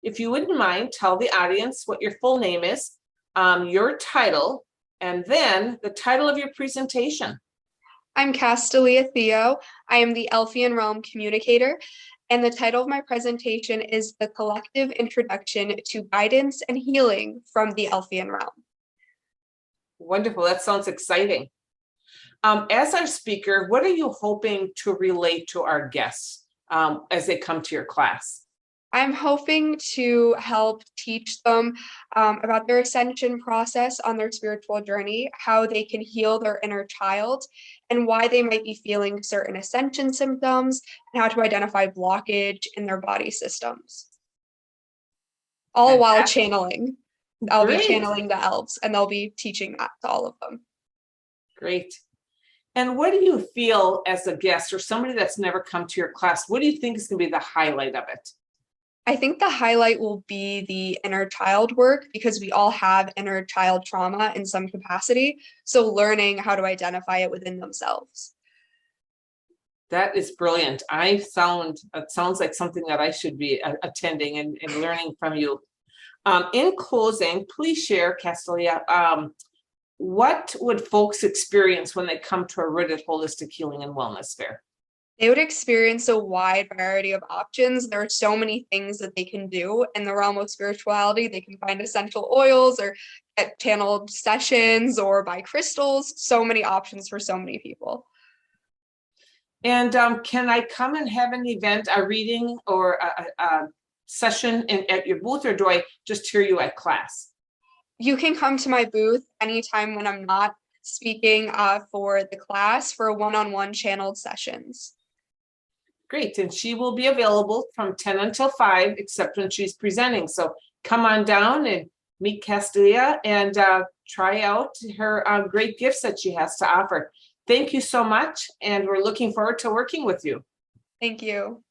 if you wouldn't mind, tell the audience what your full name is, your title, and then the title of your presentation. I'm Kastalia Theo. I am the Elfian Realm Communicator, and the title of my presentation is The Collective Introduction to Guidance and Healing from the Elfian Realm. Wonderful. That sounds exciting. As our speaker, what are you hoping to relate to our guests as they come to your class? I'm hoping to help teach them about their ascension process on their spiritual journey, how they can heal their inner child, and why they might be feeling certain ascension symptoms, and how to identify blockage in their body systems. All while channeling. I'll be channeling the elves, and they'll be teaching that to all of them. Great. And what do you feel as a guest or somebody that's never come to your class, what do you think is going to be the highlight of it? I think the highlight will be the inner child work, because we all have inner child trauma in some capacity. So learning how to identify it within themselves. That is brilliant. It sounds like something that I should be attending and learning from you. In closing, please share, Kastalia, what would folks experience when they come to a rooted holistic healing and wellness fair? They would experience a wide variety of options. There are so many things that they can do in the realm of spirituality. They can find essential oils or get channeled sessions or buy crystals. So many options for so many people. And can I come and have an event, a reading or a session at your booth, or do I just hear you at class? You can come to my booth anytime when I'm not speaking for the class for one-on-one channeled sessions. Great, and she will be available from 10 until 5, except when she's presenting. So come on down and meet Kastalia and try out her great gifts that she has to offer. Thank you so much, and we're looking forward to working with you. Thank you.